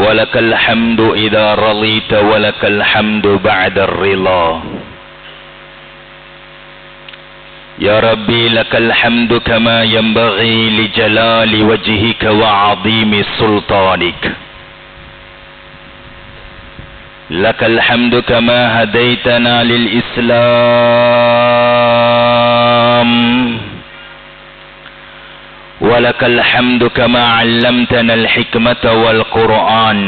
ولك الحمد إذا رضيت ولك الحمد بعد الرضا. يا ربي لك الحمد كما ينبغي لجلال وجهك وعظيم سلطانك. لك الحمد كما هديتنا للإسلام، ولك الحمد كما علمتنا الحكمة والقرآن.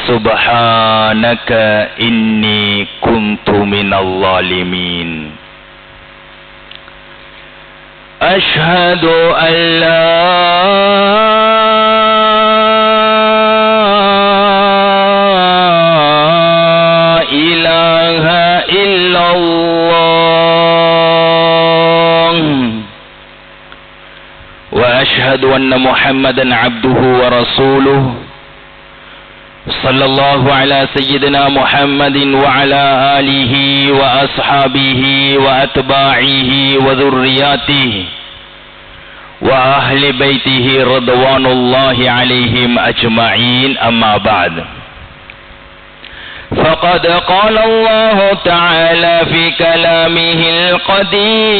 سبحانك إني كنت من الظالمين. أشهد أن لا إله إلا الله، وأشهد أن محمدا عبده ورسوله. صلى الله على سيدنا محمد وعلى آله وأصحابه وأتباعه وذرياته وأهل بيته رضوان الله عليهم أجمعين. أما بعد، فقد قال الله تعالى في كلامه القديم: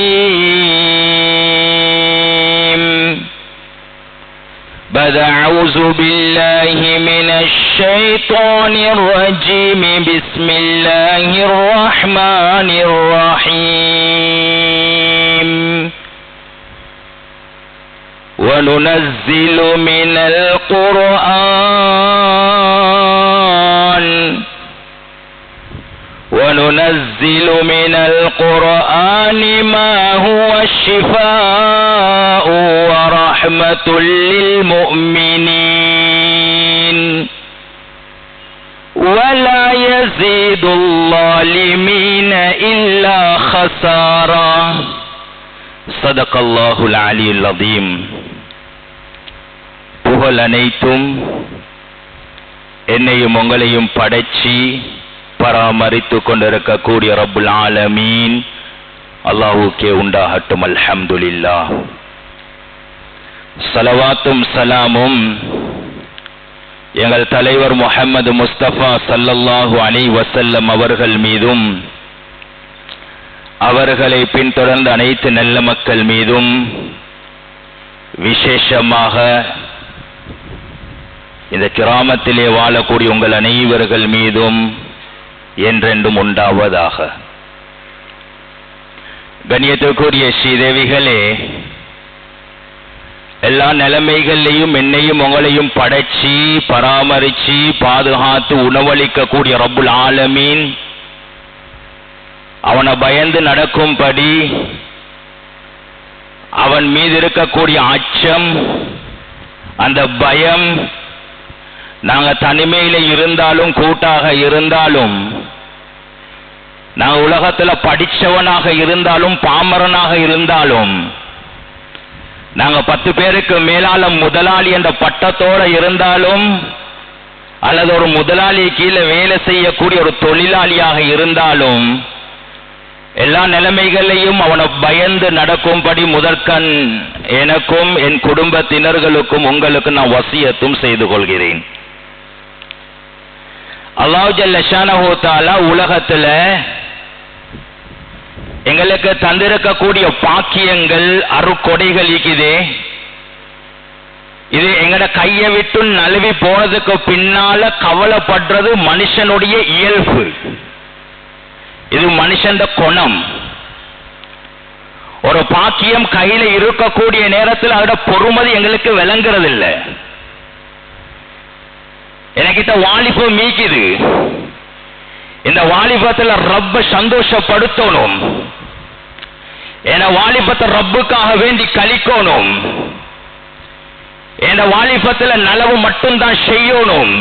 بعد أعوذ بالله من الشيطان الرجيم، بسم الله الرحمن الرحيم. وننزل من القرآن ما هو شفاء ورحمة للمؤمنين ولا يزيد الظالمين إلا خسارا. صدق الله العلي العظيم. புகழ் அனைத்தும் என்னையும் உங்களையும் படைச்சி பராமரித்து கொண்டிருக்கக்கூடிய ரப்புல் ஆலமீன் அல்லாஹ்வுக்கே உண்டாகட்டும். அல்ஹம்துலில்லாஹ். ஸலவாத்தும் ஸலாமும் எங்கள் தலைவர் முஹம்மது முஸ்தபா ஸல்லல்லாஹு அலைஹி வஸல்லம் அவர்கள் மீதும், அவர்களை பின்தொடர்ந்த அனைத்து நல்ல மக்கள் மீதும், விசேஷமாக இந்த கிராமத்திலே வாழக்கூடிய உங்கள் அனைவர்கள் மீதும் என்றென்றும் உண்டாவதாக. கண்ணியத்திற்குரிய ஸ்ரீதேவிகளே, எல்லா நிலைமைகளையும் என்னையும் உங்களையும் படைச்சி பராமரிச்சு பாதுகாத்து உணவளிக்கக்கூடிய ரப்புல் ஆலமீன் அவனை பயந்து நடக்கும்படி, அவன் மீது இருக்கக்கூடிய அச்சம், அந்த பயம், நாங்க தனிமையில இருந்தாலும் கூட்டாக இருந்தாலும், நாங்க உலகத்துல படிச்சவனாக இருந்தாலும் பாமரனாக இருந்தாலும், நாங்க 10 பேருக்கு மேலால முதலாளி என்ற பட்டத்தோட இருந்தாலும், அல்லது ஒரு முதலாளி கீழே வேலை செய்யக்கூடிய ஒரு தொழிலாளியாக இருந்தாலும், எல்லா நிலைமைகளையும் அவனை பயந்து நடக்கும்படி முதற்கண் எனக்கும் என் குடும்பத்தினர்களுக்கும் உங்களுக்கு நான் வசியத்தும் செய்து கொள்கிறேன். அல்லாஹ் ஜல்ல ஷானஹு தஆலா உலகத்துல எங்களுக்கு தந்திருக்கக்கூடிய பாக்கியங்கள், அருக்கொடைகள் இருக்குது. இது எங்கட கையை விட்டு நழுவி போனதுக்கு பின்னால கவலைப்படுறது மனுஷனுடைய இயல்பு. இது மனுஷன் குணம். ஒரு பாக்கியம் கையில இருக்கக்கூடிய நேரத்தில் அதோட பொறுமதி எங்களுக்கு விளங்குறது இல்லை. எனக்கிட்ட வாலிபம் மீக்குது. இந்த வாலிபத்துல ரப்ப சந்தோஷப்படுத்தணும். என வாலிபத்தை ரப்புக்காக வேண்டி கழிக்கணும். என் வாலிபத்துல நலவு மட்டும்தான் செய்யணும்.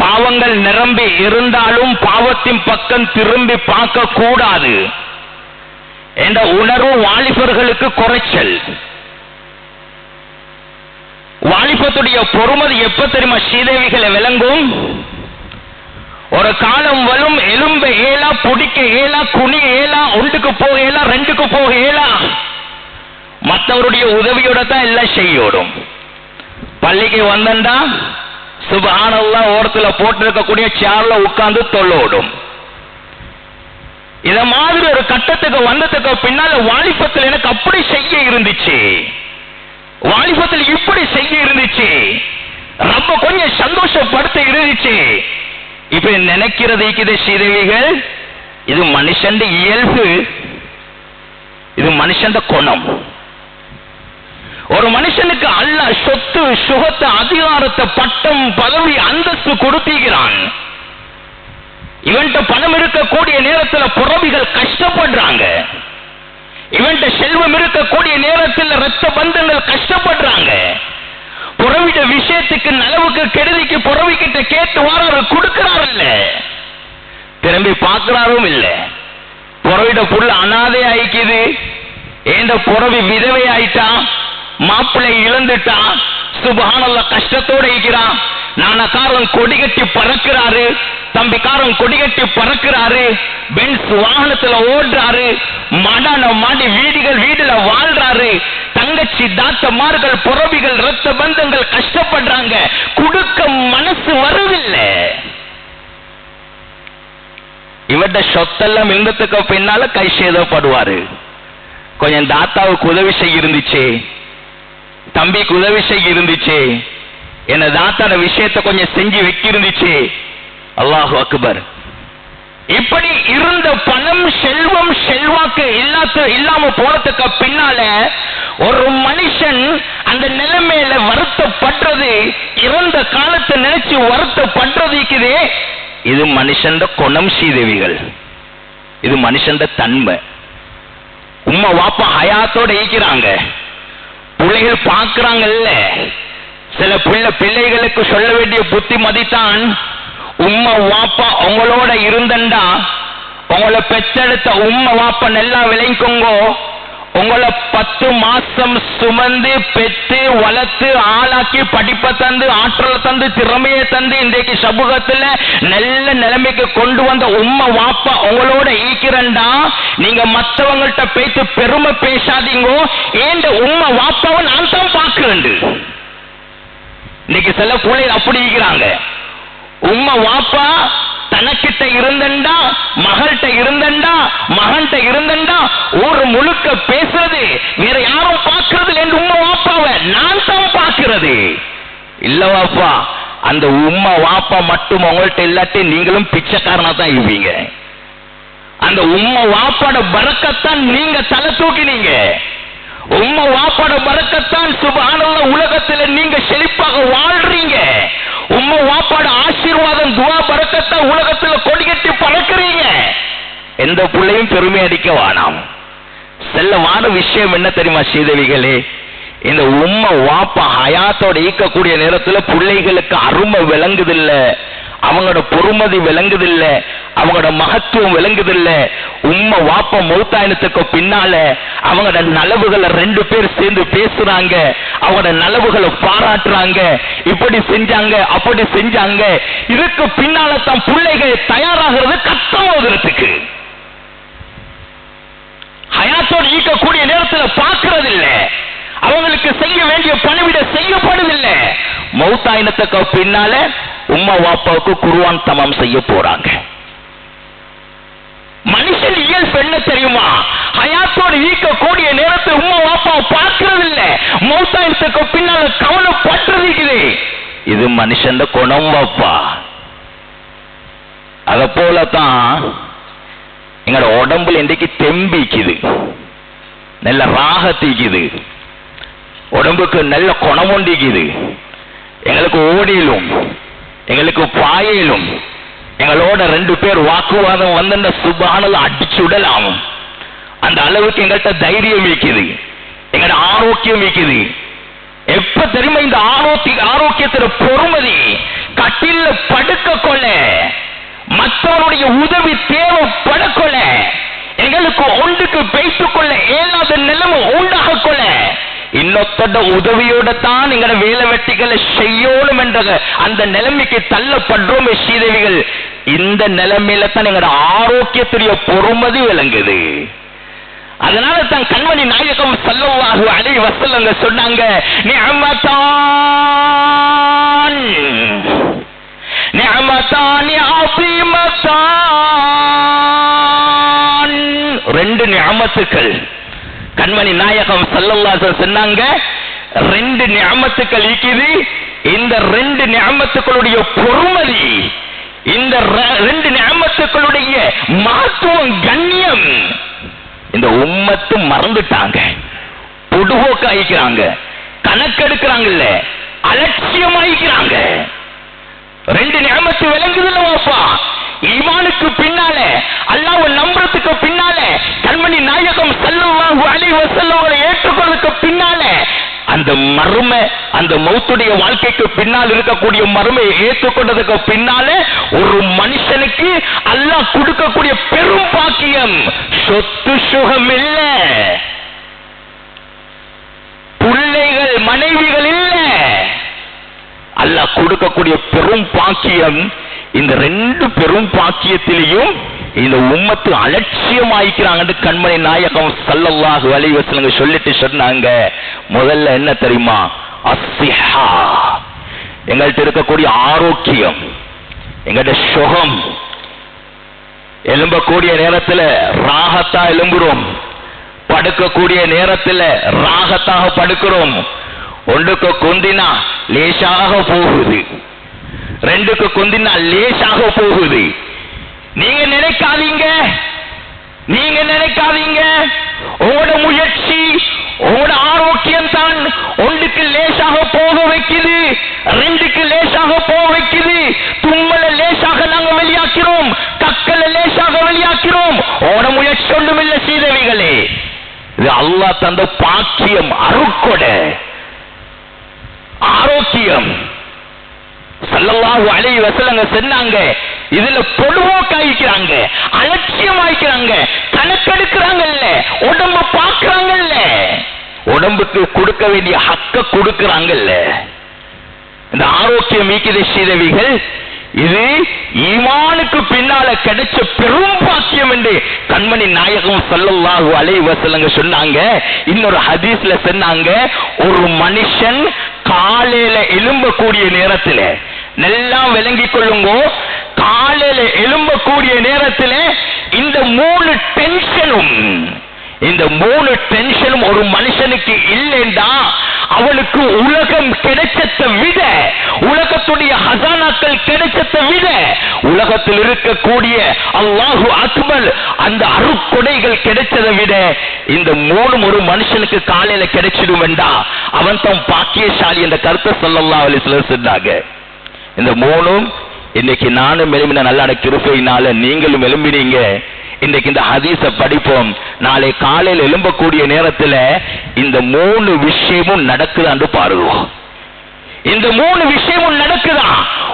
பாவங்கள் நிரம்பி இருந்தாலும் பாவத்தின் பக்கம் திரும்பி பார்க்க கூடாது என்ற உணர்வு வாலிபர்களுக்கு குறைச்சல். வாலிபத்துடைய பொறுமதி எப்ப தெரியுமா ஸ்ரீதேவிகளை விளங்கும்? ஒரு காலம் வரும், எலும்ப ஏலா, புடிக்க ஏலா, குனி ஏலா, ஒன்றுக்கு போக ஏலா, ரெண்டுக்கு போக ஏலா, மற்றவருடைய உதவியோட தான் எல்லாம் செய்யோடும். பள்ளிக்கு வந்தா சுப்ஹானல்லாஹ் ஓரத்துல போட்டிருக்கக்கூடிய சேர்ல உட்கார்ந்து தொழோடும். இத மாதிரி ஒரு கட்டத்துக்கு வந்ததுக்கு பின்னால வாலிபத்தில் எனக்கு அப்படி செய்ய இருந்துச்சு, வாலிபத்தில் இப்படி செய்ய இருந்துச்சு, ரொம்ப கொஞ்சம் சந்தோஷப்படுத்த இருந்துச்சு. இப்ப நினைக்கிறது இது சீதவிகள், இது மனுஷன் இயல்பு, இது மனுஷன் குணம். ஒரு மனுஷனுக்கு அல்லாஹ் சொத்து சுகத்தை அதிகாரத்தை பட்டம் பதவி அந்தஸ்து கொடுத்திருக்கிறான். இவன்ட்ட பணம் இருக்கக்கூடிய நேரத்தில் புறவிகள் கஷ்டப்படுறாங்க, இவன்ட்ட செல்வம் இருக்கக்கூடிய நேரத்தில் ரத்த பந்தங்கள் கஷ்டப்படுறாங்க. புறவிட விஷயத்துக்கு நலவுக்கு கெடுதிக்கு புறவிக்கிட்ட கேட்டு வாராரு, கொடுக்கிறாரு இல்ல, திரும்பி பார்க்கிறாரும் இல்ல. புறவிட புள்ள அனாதை ஆயிக்குது, ஏண்ட புறவி விதவை ஆயிட்டா, மாப்பிள்ளை இழந்துட்டா, சுப்ஹானல்லாஹ் கஷ்டத்தோட இருக்கிறான். நானக்காரன் கொடிகட்டி பறக்கிறாரு, தம்பிக்காரன் கொடிகட்டி பறக்கிறாரு, பென்ஸ் வாகனத்துல ஓடுறாரு, மடான மாடி வீடுல வாழ்றாரு. தங்கச்சி தாத்தமார்கள் புறவிகள் ரத்த பந்தங்கள் கஷ்டப்படுறாங்க, கொடுக்க மனசு வருதில்லை. இவட சொத்தெல்லாம் இருந்ததுக்கு பின்னால கை சேதப்படுவாரு. கொஞ்சம் தாத்தாவுக்கு உதவி செய்ய இருந்துச்சு, தம்பிக்கு உதவி செய்ய இருந்துச்சு, என்ன தாத்தாட விஷயத்தை கொஞ்சம் செஞ்சு வைக்க இருந்துச்சு. அல்லாஹு அக்பர். இப்படி இருந்த பணம் செல்வம் செல்வாக்கு இல்லாம போறதுக்கு பின்னால ஒரு மனுஷன் அந்த நிலைமையில வருத்தப்படுறது, இறந்த காலத்தை நினைச்சு வருத்தப்படுறது, இது மனுஷன் குணம் சீதேவிகள், இது மனுஷன் தன்மை. உம்மா வாப்பா ஹயாத்தோட ஈக்கிறாங்க, பிள்ளைகள் பார்க்கிறாங்கல்ல. சில பிள்ளைகளுக்கு சொல்ல வேண்டிய புத்திமதி தான், உம்மா வாப்பா உங்களோட இருந்தண்டா, உங்களை பெற்றெடுத்த உம்மா வாப்பா நல்லா விளைங்கோங்கோ, உங்களை 10 மாசம் சுமந்து பெற்று வளர்த்து ஆளாக்கி படிப்பை தந்து ஆற்றலை தந்து திறமையை தந்து இன்றைக்கு சமூகத்தில் நல்ல நிலைமைக்கு கொண்டு வந்த உம்மா வாப்பா உங்களோட ஈக்கிறண்டா, நீங்க மற்றவங்கள்ட்ட பேசி பெருமை பேசாதீங்கோ, ஏண்ட உம்மா வாப்பாவை நான் தான் பார்க்கிறேன். இன்னைக்கு சில பிள்ளைகள் அப்படி இருக்கிறாங்க, உம்மா வாப்பா தனக்கிட்ட இருந்தண்டா, மகள்கிட்ட இருந்தண்டா, மகன்கிட்ட இருந்தண்டா, ஊர் முழுக்க பேசுறது, வேற யாரும் பார்க்கறது என்று உம்மா வாப்பாவை நான் தான் பார்க்கிறது இல்ல. வாப்பா அந்த உம்மா வாப்பா மட்டும் உங்கள்கிட்ட இல்லாட்டி நீங்களும் பிச்சைக்காரனா தான் இருப்பீங்க. அந்த உம்மா வாப்பாட பரக்கத்தான் நீங்க தலை தூக்கினீங்க, உம்மா வாப்பாட பரக்கத்தான் சுப்ஹானல்லாஹ் உலகத்தில் நீங்க செழிப்பாக வாழ்றீங்க. உம்மா வாப்பாட ஆசீர்வாதம் துஆ பரக்கத்தான் உலகத்தில் கொடிகட்டி பறக்கிறீங்க. எந்த பிள்ளையும் பெருமை அடிக்க வேணாம். செல்லமான விஷயம் என்ன தெரியுமா சீதவிகளே, இந்த உம்மா வாப்பா ஹயாத்தோட ஈக்கக்கூடிய நேரத்தில் பிள்ளைகளுக்கு அருமை விளங்குதில்லை, அவங்களோட பொறுமதி விளங்குதில்ல, அவங்களோட மகத்துவம் விளங்குதில்ல. உம்மா வாப்பா மௌத்தாயினத்துக்கு பின்னால அவங்களோட நலவுகளை 2 பேர் சேர்ந்து பேசுறாங்க, அவங்களோட நலவுகளை பாராட்டுறாங்க, இப்படி செஞ்சாங்க அப்படி செஞ்சாங்க. இதுக்கு பின்னால தான் பிள்ளைகள் தயாராகிறது கஷ்டம் ஓதுறதுக்கு. ஹயாத்தோடு ஈக்கக்கூடிய நேரத்தில் பார்க்கறது இல்லை, அவங்களுக்கு செய்ய வேண்டிய பணிவிட செய்யப்படுதில்லை. மௌத்தாயினத்துக்கு பின்னால உம்மா வாப்பாவுக்கு குர்ஆன் தமாம் செய்ய போறாங்க. மனுஷன் இயல்பு என்ன தெரியுமா, ஹயாத்தோடு ஈக்கக்கூடிய நேரத்தில் உம்மா வாப்பாவை பார்க்கறது இல்லை, மௌத்தாயினத்துக்கு பின்னால கவலைப்பட்டுறது. இது மனுஷன் குணம் வாப்பா. அத போலதான் எங்களோட உடம்புல இன்றைக்கு தெம்பிக்குது, நல்ல ராகத்திக்குது, உடம்புக்கு நல்ல குணம் ஒண்டிக்குது. எங்களுக்கு ஓடிலும் எங்களுக்கு பாயிலும் எங்களோட 2 பேர் வாக்குவாதம் வந்து சுப்ஹானல்லாஹ் அடிச்சுடலாம். அந்த அளவுக்கு எங்கள்கிட்ட தைரியம் வைக்குது, எங்களோட ஆரோக்கியம் வைக்குது. எப்ப தெரியுமா இந்த ஆரோக்கியத்துல பொறுமதி, கட்டில படுக்க கொள்ள மற்றவருடைய உதவி தேவைப்பட கொள்ள, எங்களுக்கு ஒன்றுக்கு பேசிக் கொள்ள ஏழாத நிலைமை உண்டாக கொள்ள, இன்னொத்தோட உதவியோட தான் எங்களோட வேலை வெட்டிகளை செய்யணும் என்ற அந்த நிலைமைக்கு தள்ளப்படுறோம் சீதேவிகள். இந்த நிலைமையில தான் எங்களோட ஆரோக்கியத்துடைய பொறுமதி விளங்குது. அதனால தான் கண்மணி நாயகம் ஸல்லல்லாஹு அலைஹி வஸல்லம் சொன்னாங்க, நிஅமத்தான் நிஅமத்தான், ரெண்டு நிஅமத்துக்கள். கண்மணி நாயகம் ஸல்லல்லாஹு அலைஹி வஸல்லம் சொன்னாங்க, ரெண்டு நிஅமத்துக்கள் இருக்குது. இந்த ரெண்டு நிஅமத்துக்களுடைய பொறுமதி, இந்த ரெண்டு நிஅமத்துக்களுடைய மகத்துவம், கண்ணியம் இந்த உம்மத்து மறந்துட்டாங்க, பொடுபோக்காயிக்கிறாங்க, கணக்கெடுக்கிறாங்கல்ல, அலட்சியமாயிக்கிறாங்க. ரெண்டு நிஅமத்து விளங்குதுல்லவாப்பா. ஈமானுக்கு பின்னால, அல்லாஹ்வை நம்புறதுக்கு பின்னால, கண்மணி நாயகம் ஸல்லல்லாஹு அலைஹி வஸல்லம் அவரை ஏற்றுக்கொள்றதுக்கு பின்னால, அந்த மர்ம, அந்த மௌத்துடைய வாழ்க்கைக்கு பின்னால் இருக்கக்கூடிய மர்மையை ஏற்றுக்கொண்டதுக்கு பின்னால ஒரு மனுஷனுக்கு அல்லாஹ் கொடுக்கக்கூடிய பெரும் பாக்கியம் சொத்து சுகம் இல்ல, பிள்ளைகள் மனைவிகள் இல்ல, அல்லாஹ் கொடுக்கக்கூடிய பெரும் பாக்கியம். இந்த ரெண்டு பெரும் பாக்கியத்திலையும் இந்த உம்மத்து அலட்சியமாயிக்கிறாங்க. கண்மணி நாயகம் ஸல்லல்லாஹு அலைஹி வஸல்லம் சொல்லிட்டு சொன்னாங்க, முதல்ல என்ன தெரியுமா? அஸ்ஸிஹா, எங்கள்கிட்ட இருக்கக்கூடிய ஆரோக்கியம், எங்கள்கிட்ட சுகம். எலும்பக்கூடிய நேரத்தில் ராகத்தா எலும்புறோம், படுக்கக்கூடிய நேரத்தில் ராகத்தாக படுக்கிறோம். ஒன்றுக்கு கொந்தினா லேசாக போகுது, ரெண்டுக்கு கொந்தினா லேசாக போகுது. நீங்க நினைக்காதீங்க, நீங்க நினைக்காதீங்க உங்களோட முயற்சி, உங்களோட ஆரோக்கியம் தான் ஒன்றுக்கு லேசாக போக வைக்குது, ரெண்டுக்கு லேசாக போக வைக்குது. தும்மல லேசாக நாங்க வெளியாக்கிறோம், கக்கல லேசாக வெளியாக்கிறோம். உங்களோட முயற்சி ஒன்றும் இல்லை சீதவிகளே, இது அல்லாஹ் தந்த பாக்கியம், அருட்கொடை, ஆரோக்கியம். ஸல்லல்லாஹு அலைஹி வஸல்லம் சொன்னாங்க, இதுல பொடுபோக்காயிக்கிறாங்க, அலட்சியமாயிக்கிறாங்க, கணக்கெடுக்கிறாங்கல்ல, உடம்பு பார்க்கறாங்கல்ல, உடம்புக்கு கொடுக்க வேண்டிய ஹக்க கொடுக்கறாங்கல்ல. இந்த ஆரோக்கியம் மீக்கித சீதவிகள், இது ஈமானுக்கு பின்னால கிடைச்ச பெரும் பாக்கியம் என்று கண்மணி நாயகம் ஸல்லல்லாஹு அலைஹி வஸல்லம் சொன்னாங்க. இன்னொரு ஹதீஸ்ல சொன்னாங்க, ஒரு மனுஷன் காலையில எழும்பக்கூடிய நேரத்தில், நல்லா விளங்கிக் கொள்ளுங்க, காலையில எழும்பக்கூடிய நேரத்தில் இந்த மூணு டென்ஷனும் ஒரு மனுஷனுக்கு இல்லைண்டா அவனுக்கு உலகம் கிடைச்சதை விட, உலகத்துடைய ஹசானாக்கள் கிடைச்சதை விட, உலகத்தில் இருக்கக்கூடிய அல்லாஹு அக்பர் அந்த அருட்கொடைகள் கிடைச்சதை விட இந்த மூணும் ஒரு மனுஷனுக்கு காலையில கிடைச்சிடும் வேண்டா அவன் தான் பாக்கியசாலி என்ற கருத்தை ஸல்லல்லாஹு அலைஹி வஸல்லம் சொன்னாங்க. இந்த மூணும் இன்னைக்கு நானும் எழுப்பின நல்ல கிருபையினால நீங்களும் எழும்பினீங்க. இன்னைக்கு இந்த ஹதீஸை படிப்போம். நாளை காலையில் எழும்பக்கூடிய நேரத்தில் இந்த மூணு விஷயமும் நடக்குதான்னு பாருங்க. இந்த மூணு விஷயமும் நடக்குதா,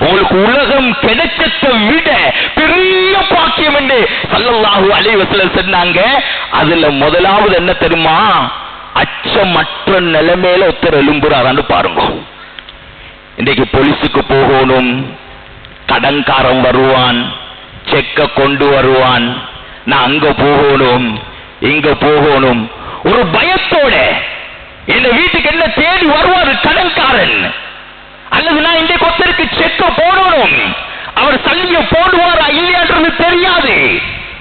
உங்களுக்கு உலகம் கிடைச்சதை விட பெரிய பாக்கியம் என்று ஸல்லல்லாஹு அலைஹி வஸல்லம் சொன்னாங்க. அதுல முதலாவது என்ன தெரியுமா? அச்சமற்ற நிலைமையில ஒருத்தர் எழும்புறாரான்னு பாருங்க. இன்றைக்கு போலீஸுக்கு போகணும், கடன்காரன் வருவான், செக்க கொண்டு வருவான், நான் அங்க போகணும் இங்க போகணும், ஒரு பயத்தோட இந்த வீட்டுக்கு என்ன தேடி வருவாரு கடன்காரன். அல்லது நான் இன்றைக்கு ஒருத்தருக்கு செக்க போடணும், அவர் சல்லிய போடுவாரா இல்லையான்றது தெரியாது,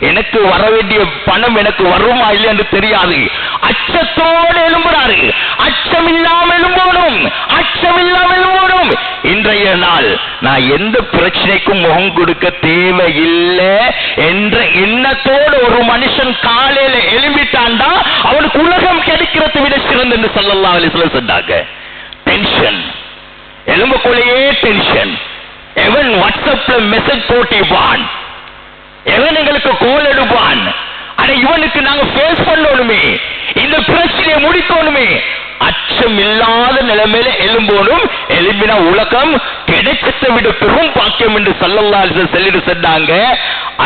எனக்கு வர வேண்டிய பணம் எனக்கு வருமா இல்லை என்று தெரியாது. அச்சத்தோடு எழும்புறாரு. அச்சம் இல்லாமல் எழும்பணும், அச்சம் இல்லாமல் எழும்பணும். இன்றைய நாள் நான் எந்த பிரச்சனைக்கும் முகம் கொடுக்க தேவையில்லை என்ற எண்ணத்தோடு ஒரு மனுஷன் காலையில எழும்பிட்டான்டா அவனுக்கு உலகம் கிடைக்கிறதை விட சிறந்த என்று ஸல்லல்லாஹு அலைஹி வஸல்லம் சொன்னாங்க. டென்ஷன், எலும்புக்குள்ளேயே டென்ஷன். எவன் வாட்ஸ்அப்ல மெசேஜ் போட்டிப்பான், எவன் எங்களுக்கு கோல் எடுப்பான், ஆனா இவனுக்கு நாங்க ஃபேஸ் பண்ணணுமே, இந்த பிரச்சனையை முடிக்கணுமே. அச்சம் இல்லாத நிலைமையில எழும்பணும். எழும்பினா உலகம் கிடைச்சதை விட பெரும் பாக்கியம் என்று ஸல்லல்லாஹு அலைஹி வஸல்லம் சொல்லிட்டு சொன்னாங்க.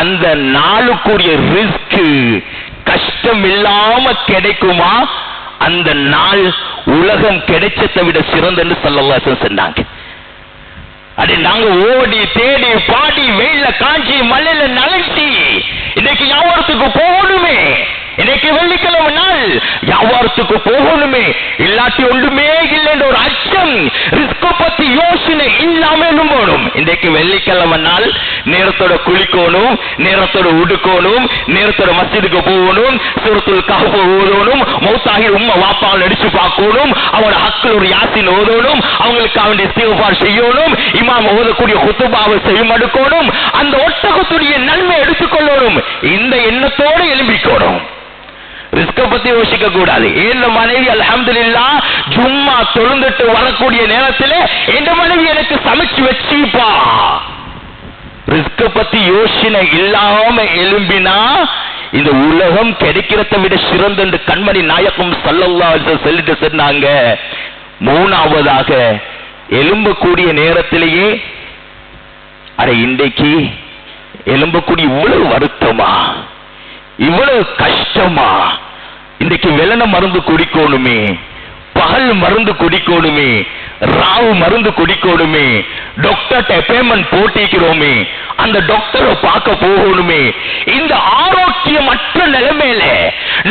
அந்த நாளுக்குரிய ரிஸ்க் கஷ்டம் இல்லாம கிடைக்குமா, அந்த நாள் உலகம் கிடைச்சதை விட சிறந்த என்று ஸல்லல்லாஹு அலைஹி வஸல்லம் சொன்னாங்க. அடி நாங்க ஓடி தேடி பாடி வெயில காஞ்சி மலையில நலஞ்சி இன்னைக்கு வியாபாரத்துக்கு போகணுமே, இன்னைக்கு வெள்ளிக்கிழமை நாள் வியாபாரத்துக்கு போகணுமே, இல்லாட்டி ஒன்றுமே இல்லைன்ற ஒரு அச்சம், ரிஸ்க பத்தி யோசனை இல்லாம எழும்பணும். பேணணும். இன்றைக்கு வெள்ளிக்கிழமை நாள் நேரத்தோட குளிக்கணும், நேரத்தோட உடுக்கணும், நேரத்தோட மஸ்ஜிதுக்கு போகணும், சூரத்துல் கஹ்ஃப் ஓதணும், மௌத்தாகி உம்மா வாப்பாவை நடிச்சு பார்க்கணும், அவங்களோட ஹக்கில் ஒரு யாசின் ஓதணும், அவங்களுக்கு அவனுடைய இஸ்திக்ஃபார் செய்யணும், இமாம் ஓதக்கூடிய குத்துபாவை செய்யமடுக்கணும், அந்த ஒட்டகத்துடைய நன்மை எடுத்துக்கொள்ளணும். இந்த எண்ணத்தோடு எழும்பிக்கணும். ரிஸ்க பத்தி யோசிக்க கூடாது. என் மனைவி அல்ஹம்துலில்லாஹ் ஜும்மா தொழுந்துட்டு வரக்கூடிய நேரத்தில் என் மனைவி எனக்கு சமைச்சு வச்சுப்பா. ரிஸ்க பத்தி யோசனை இல்லாம எழும்பினா இந்த உலகம் கிடைக்கிறத விட சிறந்த கண்மணி நாயகம் ஸல்லல்லாஹு அலைஹி வஸல்லம் சொல்லிட்டு சொன்னாங்க. மூணாவதாக எழும்பக்கூடிய நேரத்திலேயே அட இன்றைக்கு எழும்பக்கூடிய இவ்வளவு வருத்தமா, இவ்வளவு கஷ்டமா, இன்றைக்கு வெள்ளன மருந்து குடிக்கணுமே, பகல் மருந்து குடிக்கணுமே, ராவு மருந்து குடிக்கணுமே, டாக்டர்ட்ட அப்பாயின்மெண்ட் போட்டிக்கிறோமே, அந்த டாக்டரை பார்க்க போகணுமே, இந்த ஆரோக்கியமற்ற நிலைமையில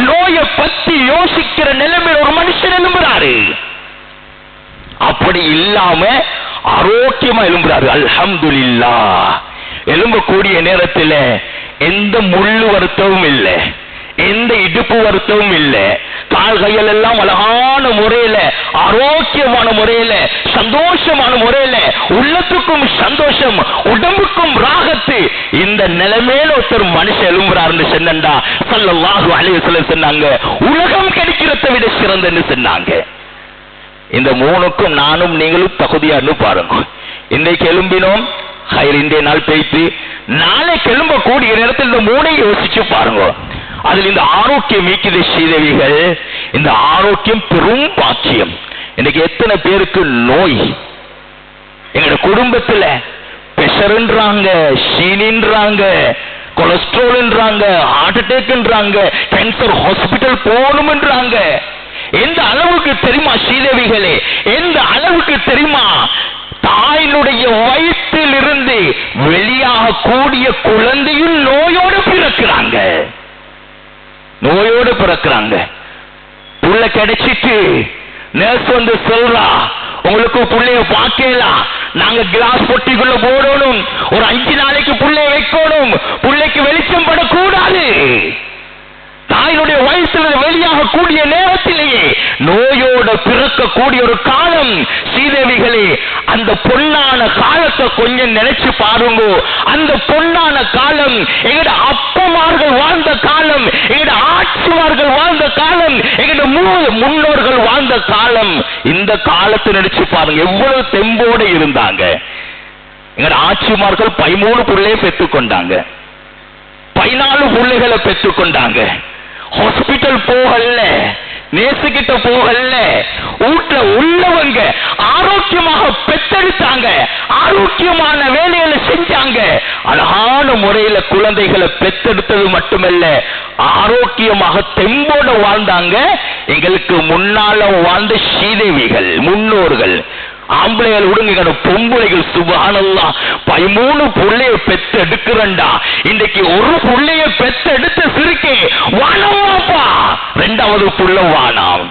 நோயை பத்தி யோசிக்கிற நிலைமையில ஒரு மனுஷன் எழும்புறாரு. அப்படி இல்லாம ஆரோக்கியமா எழும்புறாரு. அல்ஹம்துலில்லாஹ். எழும்பக்கூடிய நேரத்தில் எந்த முள்ளு வருத்தமும் இல்லை, எந்த இடுப்பு வருத்தமும் இல்லை, கால் கைகள் எல்லாம் அழகான முறையில, ஆரோக்கியமான முறையில, சந்தோஷமான முறையில, உள்ளத்துக்கும் சந்தோஷம், உடம்புக்கும் ராகத்து. இந்த நிலைமையில ஒருத்தர் மனுஷன் எழும்புறாருன்னு சொன்னா ஸல்லல்லாஹு அலைஹி வஸல்லம் சொன்னாங்க, உலகம் கிடைக்கிறத விட சிறந்தன்னு சொன்னாங்க. இந்த மூணுக்கும் நானும் நீங்களும் தகுதியான்னு பாருங்க. இன்றைக்கு எழும்பினோம், இன்றைய நாள் பேசி நாளைக்கு எழும்பக்கூடிய நேரத்தில் இந்த மூணை யோசிச்சு பாருங்க. அதில் இந்த ஆரோக்கியம் மீக்கிற ஸ்ரீதேவிகள், இந்த ஆரோக்கியம் பெரும் பாக்கியம். இன்னைக்கு எத்தனை பேருக்கு நோய் எங்க குடும்பத்தில்? பிரஷர்ன்றாங்க, சீனின்றாங்க, கொலஸ்ட்ரால்ன்றாங்க, ஹார்ட் அட்டாக்ன்றாங்க, கேன்சர் ஹாஸ்பிட்டல் போகணும்ன்றாங்க. எந்த அளவுக்கு தெரியுமா ஸ்ரீதேவிகளே? எந்த அளவுக்கு தெரியுமா? தாயினுடைய வயிற்றில் இருந்து வெளியாக கூடிய குழந்தையும் நோயோடு பிறக்கிறாங்க, நோயோடு பிறக்கிறாங்க. புள்ள கிடைச்சிட்டு நர்ஸ் வந்து சொல்றா, உங்களுக்கு புள்ளைய பார்க்கலாம், நாங்க கிளாஸ் பொட்டிக்குள்ள போடணும், ஒரு 5 நாளைக்கு புள்ளைய வைக்கணும், புள்ளைக்கு வெளிச்சம் படக்கூடாது. தாயினுடைய வயசுல வெளியாக கூடிய நேரத்திலேயே நோயோட பிறக்கக்கூடிய ஒரு காலம் ஸ்ரீதேவிகளே. அந்த பொன்னான காலத்தை கொஞ்சம் நினைச்சு பாருங்க. அந்த பொன்னான காலம் எங்கட அப்பமார்கள் வாழ்ந்த காலம், எங்கட ஆட்சிமார்கள் வாழ்ந்த காலம், எங்கட முன்னோர்கள் வாழ்ந்த காலம். இந்த காலத்தை நினைச்சு பாருங்க, எவ்வளவு தெம்போடு இருந்தாங்க. எங்கட ஆட்சிமார்கள் 13 பிள்ளையை பெற்றுக்கொண்டாங்க, 14 பிள்ளைகளை பெற்றுக்கொண்டாங்க. ஹாஸ்பிட்டல் போகல, நேசுகிட்ட போகல, வீட்டுல உள்ளவங்க ஆரோக்கியமாக பெற்றெடுத்தாங்க, ஆரோக்கியமான வேலைகளை செஞ்சாங்க. அழகான முறையில குழந்தைகளை பெற்றெடுத்தது மட்டுமல்ல, ஆரோக்கியமாக தெம்போட வாழ்ந்தாங்க. எங்களுக்கு முன்னால வாழ்ந்த ஸ்ரீதேவிகள், முன்னோர்கள், ஆம்பளைகள் விடுங்க, பொம்பளைகள் சுப்ஹானல்லாஹ் 13 புள்ளைய பெற்று எடுக்கிறண்டா. இன்றைக்கு ஒரு புள்ளைய பெற்று எடுத்த சிறுக்கே வானமாப்பா, 2வது புள்ள வானாம்.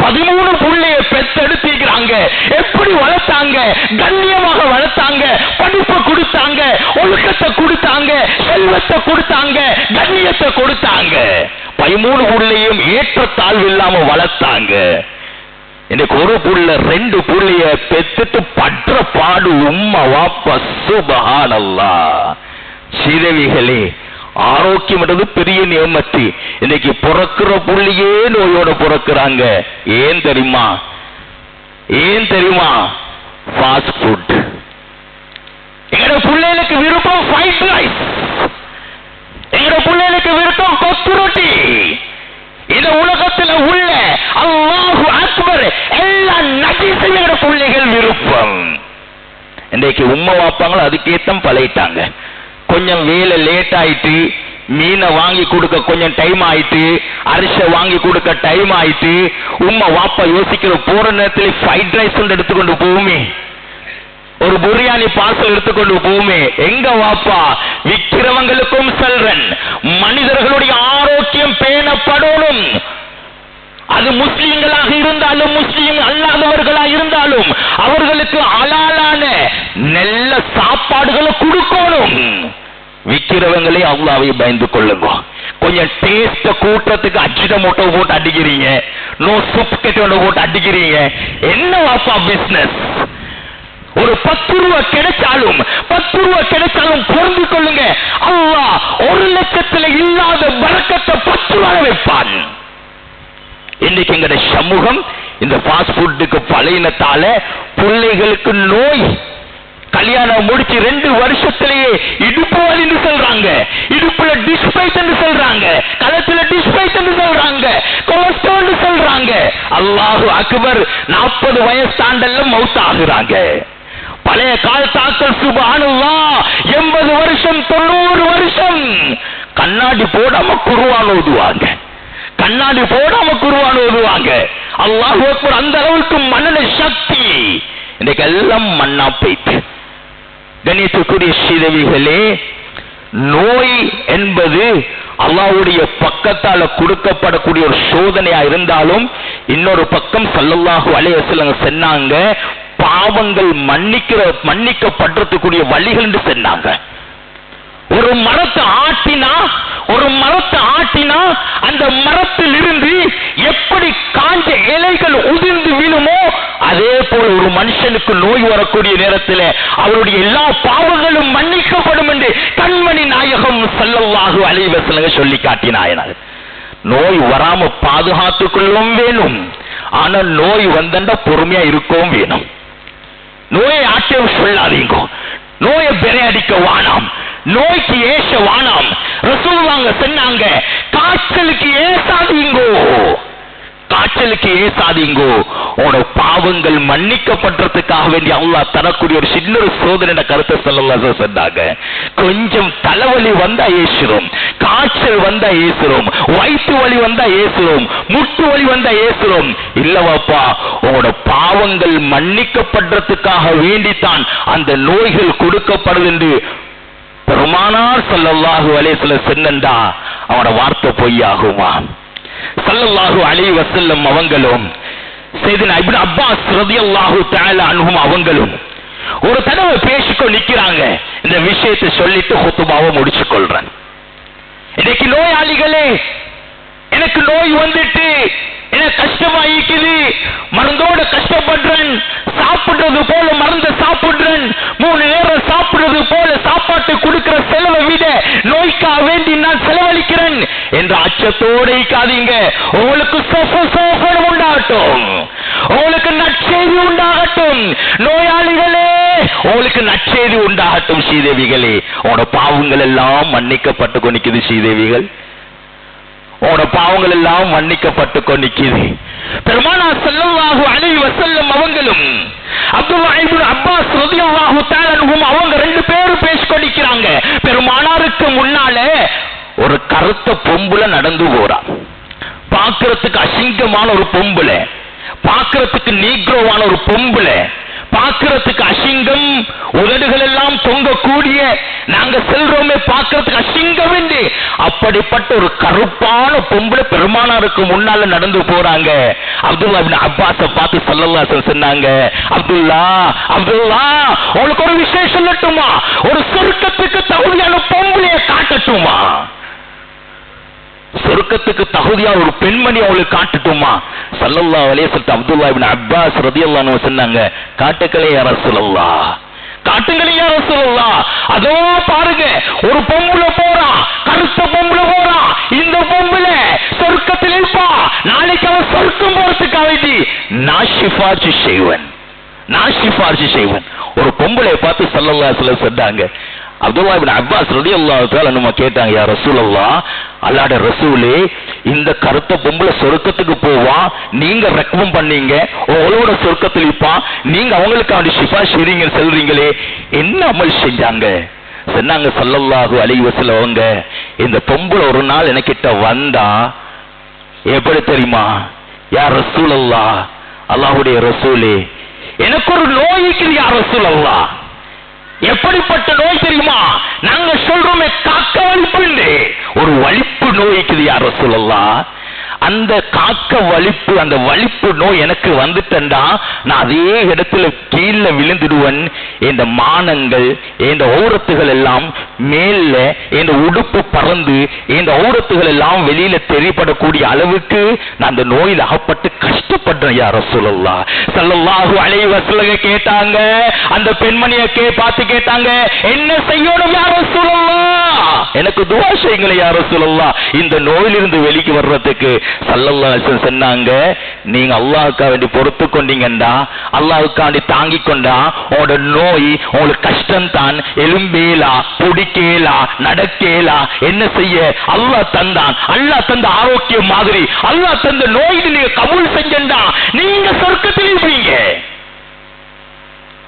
13 புள்ளைய பெற்றெடுத்திருக்கிறாங்க. எப்படி வளர்த்தாங்க? கண்ணியமாக வளர்த்தாங்க, படிப்பை கொடுத்தாங்க, ஒழுக்கத்தை கொடுத்தாங்க, செல்வத்தை கொடுத்தாங்க, கண்ணியத்தை கொடுத்தாங்க. 13 புள்ளையும் ஏற்றத்தாழ்வு இல்லாம வளர்த்தாங்க. எனக்கு ஒரு புள்ள 2 புள்ளைய பெத்துட்டு பற்ற பாடு உம்மா வாப்பா. சுப்ஹானல்லாஹ். ஸ்ரீதேவிகளே, ஆரோக்கியம் என்றது பெரிய நியமத்து. இன்னைக்கு பிறக்கிற புள்ளையே நோயோட பிறக்கிறாங்க. ஏன் தெரியுமா? ஏன் தெரியுமா? Fast food. எங்கட பிள்ளைகளுக்கு விருப்பம் ஃப்ரைட் ரைஸ், எங்கட பிள்ளைகளுக்கு விருப்பம் கொத்து ரொட்டி. இந்த உலகத்தில் உள்ள அல்லாஹு அக்பர் எல்லா நபிசையோட பிள்ளைகள் விருப்பம். இன்றைக்கு உம்மா வாப்பாங்களும் அதுக்கேத்தம் பழகிட்டாங்க. கொஞ்சம் வேலை லேட் ஆயிட்டு, மீனை வாங்கி கொடுக்க கொஞ்சம் டைம் ஆயிட்டு, அரிசி வாங்கி கொடுக்க டைம் ஆயிட்டு, உம்மா வாப்பா யோசிக்கிற போற நேரத்தில் ஃப்ரைட் ரைஸ் எடுத்துக்கொண்டு போகுமே, ஒரு பிரியாணி பார்சல் எடுத்துக்கொண்டு போகுமே. எங்க வாப்பா? விற்கிறவங்களுக்கும் செல்றன், மனிதர்களுடைய ஆரோக்கியம் பேணப்படணும். அது முஸ்லிம்களாக இருந்தாலும் முஸ்லிம் அல்லாதவர்களாக இருந்தாலும் அவர்களுக்கு ஹலாலான நல்ல சாப்பாடுகளை கொடுக்கணும். விக்கிறவங்களே அல்லாஹ்வை பயந்து கொள்ளுங்க. கொஞ்சம் டேஸ்ட் கூட்டத்துக்கு அஜினமோட்டோ போட்டு அடிக்கிறீங்க, நோ சூப் கெட்டோட போட்டு அடிக்கிறீங்க. என்ன வாப்பா பிசினஸ்? ஒரு 10 ரூபாய் கிடைச்சாலும் 10 ரூபாய் கிடைச்சாலும் பொருந்து கொள்ளுங்க, அல்லாஹ் 1 லட்சத்துல இல்லாத பரக்கத்தை 10 ரூபாய் வைப்பான். இன்னைக்கு எங்கட சமூகம் இந்த ஃபாஸ்ட் ஃபுட்டுக்கு பழையினத்தால பிள்ளைகளுக்கு நோய். கல்யாணம் முடிச்சு 2 வருஷத்திலேயே இடுப்பு வலின்னு சொல்றாங்க, இடுப்புல டிஸ்பைட் சொல்றாங்க, கழுத்துல டிஸ்பைட் சொல்றாங்க, கொலஸ்ட்ரால் சொல்றாங்க. அல்லாஹு அக்பர், 40 வயசு தாண்டல்ல மௌத் ஆகுறாங்க. பழைய காலத்தாக்கள் சுப்ஹானல்லாஹ் 80 வருஷம் 90 வருஷம் கண்ணாடி போடாம குர்ஆன் ஓதுவாங்க, கண்ணாடி போடாம குர்ஆன் ஓதுவாங்க. அல்லாஹு அக்பர், அந்த அளவுக்கு மனன சக்தி. இன்னைக்கு எல்லாம் மண்ணா போயிட்டு. கண்ணியத்துக்குரிய ஸ்ரீதேவிகளே, நோய் என்பது அல்லாஹ்வுடைய பக்கத்தால கொடுக்கப்படக்கூடிய ஒரு சோதனையா இருந்தாலும், இன்னொரு பக்கம் ஸல்லல்லாஹு அலைஹி வஸல்லம் சொன்னாங்க, பாவங்கள் மன்னிக்கப்படுறதுக்குரிய வழிகள் என்று சொன்னாங்க. ஒரு மரத்தை ஆட்டினா அந்த மரத்தில் இருந்து எப்படி காஞ்ச இலைகள் உதிர்ந்து விழுமோ, அதே போல ஒரு மனுஷனுக்கு நோய் வரக்கூடிய நேரத்தில் அவருடைய எல்லா பாவங்களும் மன்னிக்கப்படும் என்று கண்மணி நாயகம் ஸல்லல்லாஹு அலைஹி வஸல்லம் சொல்லி காட்டினார். நோய் வராம பாதுகாத்துக் கொள்ளவும் வேணும், ஆனா நோய் வந்தா பொறுமையா இருக்கவும் வேணும். நோயை ஆட்டம் சொல்லாதீங்க, நோயை பெரையடிக்க வானாம், நோய்க்கு ஏச வானாம். ரசூலுல்லாஹ் சொன்னாங்க, காய்ச்சலுக்கு ஏசாதீங்கோ, காய்ச்சலுக்கு ஏசாதீங்கோ. உங்களோட பாவங்கள் மன்னிக்கப்பட்டதுக்காக வேண்டி அல்லாஹ் தரக்கூடிய ஒரு சின்ன ஒரு சோதனை கருத்தை ஸல்லல்லாஹு சொன்னாங்க. கொஞ்சம் தலைவலி வந்தா ஏசுறோம், காய்ச்சல் வந்தா ஏசுறோம், வயிற்று வலி வந்தா ஏசுறோம், முட்டு வலி வந்தா ஏசுறோம். இல்லவாப்பா, உங்களோட பாவங்கள் மன்னிக்கப்பட்டதுக்காக வேண்டித்தான் அந்த நோய்கள் கொடுக்கப்படுது என்று பெருமானார் ஸல்லல்லாஹு அலைஹி வஸல்லம் சொன்னண்டா அவனோட வார்த்தை பொய்யாகுமா? ஸல்லல்லாஹு அலைஹி வஸல்லம் அவங்களும் சையதுனா இப்னு அப்பாஸ் ரலியல்லாஹு தஆலா அன்ஹும் அவங்களும் ஒரு தடவை பேசிக்கொ நிக்கிறாங்க. இந்த விஷயத்தை சொல்லிட்டு குத்துபாவை முடிச்சு கொள்றேன். இன்னைக்கு நோயாளிகளே, எனக்கு நோய் வந்துட்டு எனக்கு கஷ்டமா இருக்குது, மருந்தோட கஷ்டப்படுறேன், சாப்பிடுறது போல மருந்து சாப்பிடுறேன், 3 நேரம் சாப்பிடுறது போல சாப்பாட்டு கொடுக்கிற செலவை விட நோய்க்காக வேண்டி நான் செலவழிக்கிறேன் என்ற அச்சத்தோடு இருக்காதீங்க. உங்களுக்கு உண்டாகட்டும், உங்களுக்கு நற்செய்தி உண்டாகட்டும். நோயாளிகளே, உங்களுக்கு நற்செய்தி உண்டாகட்டும். ஸ்ரீதேவிகளே, உங்களோட பாவங்கள் எல்லாம் மன்னிக்கப்பட்டு கொண்டிருக்குது. ஸ்ரீதேவிகள், உங்களோட பாவங்கள் எல்லாம் மன்னிக்கப்பட்டு கொண்டிருக்குது. பெருமானார் ஸல்லல்லாஹு அலைஹி வஸல்லம் அவங்களும் அப்துல்லாஹ் இப்னு அப்பாஸ் ரலியல்லாஹு தஆலா அன்ஹும் அவங்க 2 பேரும் பேசிக்கொண்டிருக்கிறாங்க. பெருமானாருக்கு முன்னால ஒரு கருத்த பொம்புல நடந்து போறா. பார்க்கிறதுக்கு அசிங்கமான ஒரு பொம்புல, பார்க்கிறதுக்கு நீக்ரோவான ஒரு பொம்புல, பார்க்கிறதுக்கு அசிங்கம், உதடுகள் எல்லாம் தொங்கக்கூடிய, நாங்க செல்றோமே பார்க்கிறதுக்கு அசிங்கம் என்று அப்படிப்பட்ட ஒரு கருப்பான பொம்பளை பெருமானாருக்கு முன்னால நடந்து போறாங்க. அப்துல்லாஹ் இப்னு அப்பாஸை பார்த்து ஸல்லல்லாஹு அலைஹி வஸல்லம் சொன்னாங்க, அப்துல்லா உங்களுக்கு ஒரு விஷயம் சொல்லட்டுமா? ஒரு சொர்க்கத்துக்கு தகுதியான பொம்பளையை காட்டட்டுமா? சொர்க்கத்துக்கு தகுதியா ஒரு பெண்மணி அவளுக்கு காட்டட்டுமா? ஸல்லல்லாஹு அலைஹி வஸல்லம் அப்துல்லாஹ் இப்னு அப்பாஸ் ரலியல்லாஹு அன்ஹு சொன்னாங்க, காட்டுங்களே யா ரசூலல்லாஹ், காட்டுங்களே யா ரசூலல்லாஹ். அதோ பாருங்க, ஒரு பொம்பளை போறா, கருத்த பொம்பளை போறா. இந்த பொம்பளை சொர்க்கத்தில் இருப்பா. நாளைக்கு அவன் சொர்க்கம் போறதுக்காக வேண்டி நான் சிபாரிசு செய்வேன். ஒரு பொம்பளை பார்த்து ஸல்லல்லாஹு அலைஹி வஸல்லம் சொன்னாங்க. அப்துல்லாஹ் இப்னு அப்பாஸ் ரலியல்லாஹு தஆலா அன்ஹு கேட்டாங்க, யா ரசூலல்லாஹ், அல்லாஹ்வுடைய ரசூலே, இந்த கருத்த பொம்பளை சொர்க்கத்துக்கு போவா, நீங்க ரெக்கமெண்ட் பண்ணீங்க, உங்களோட சொர்க்கத்தில் இருப்பா, நீங்க அவங்களுக்கு அவனுடைய சிபாரிசு செய்றீங்கன்னு சொல்றீங்களே, என்ன அமல் செஞ்சாங்க? சொன்னாங்க ஸல்லல்லாஹு அலைஹி வஸல்லம் அவங்க, இந்த பொம்பளை ஒரு நாள் எனக்கிட்ட வந்தா எப்படி தெரியுமா? யா ரசூலல்லாஹ், அல்லாஹ்வுடைய ரசூலே, எனக்கு ஒரு நோய் இருக்குது யா ரசூலல்லாஹ். எப்படிப்பட்ட நோய் தெரியுமா? நாங்க சொல்றோமே காக்க வலிப்பு, ஒரு வலிப்பு நோய்க்குது யா ரசூலல்லாஹ். அந்த காக்க வலிப்பு, அந்த வலிப்பு நோய் எனக்கு வந்துட்டா நான் அதே இடத்துல கீழே விழுந்துடுவன். இந்த மானங்கள், இந்த ஓரத்துகள் எல்லாம் மேல, இந்த உடுப்பு பறந்து, இந்த ஓரத்துகள் எல்லாம் வெளியில தெரியப்படக்கூடிய அளவுக்கு நான் அந்த நோயில் அகப்பட்டு கஷ்டப்படுறேன். யா ரசூலுல்லாஹ் ஸல்லல்லாஹு அலைஹி வஸல்லம் கேட்டாங்க, அந்த பெண்மணியை பார்த்து கேட்டாங்க, என்ன செய்யணும் யா ரசூலுல்லாஹ்? எனக்கு துஆ செய்யுங்க யா ரசூலுல்லாஹ், இந்த நோயிலிருந்து வெளிக்கு வர்றதுக்கு. ஸல்லல்லாஹு அலைஹி வஸல்லம் சொன்னாங்க, நீங்க அல்லாஹ்வுக்காக வேண்டி பொறுத்து கொண்டீங்கண்டா, அல்லாஹ்வுக்காண்டி தாங்கிக் கொண்டா, உங்களோட நோய் உங்களுக்கு கஷ்டம் தான், எலும்பேலா, புடிக்கேலா, நடக்கேலா, என்ன செய்ய? அல்லாஹ் தந்தான். அல்லாஹ் தந்த ஆரோக்கியம் மாதிரி அல்லாஹ் தந்த நோய் நீங்க கபூல் செஞ்சா நீங்க சொர்க்கத்தில் இருப்பீங்க.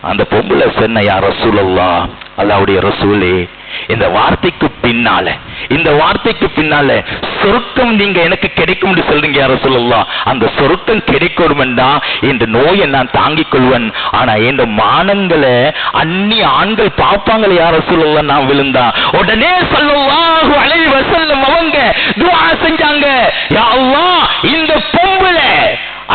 அந்த பொம்பளை சொன்ன, யா ரசூலுல்லாஹ், அல்லாஹ்வுடைய ரசூலே, இந்த வார்த்தைக்கு பின்னால சொர்க்கம் நீங்க எனக்கு கிடைக்கும் சொல்றீங்க யா ரசூலுல்லாஹ். அந்த சொர்க்கம் கிடைக்கணும்டா இந்த நோயை நான் தாங்கிக் கொள்வேன். ஆனா இந்த மானங்களை அந்நிய ஆண்கள் பார்ப்பாங்களே யா ரசூலுல்லாஹ் நான் விழுந்தா. உடனே ஸல்லல்லாஹு அலைஹி வஸல்லம் அவங்க துஆ செஞ்சாங்க, யா அல்லாஹ், இந்த பொம்பளை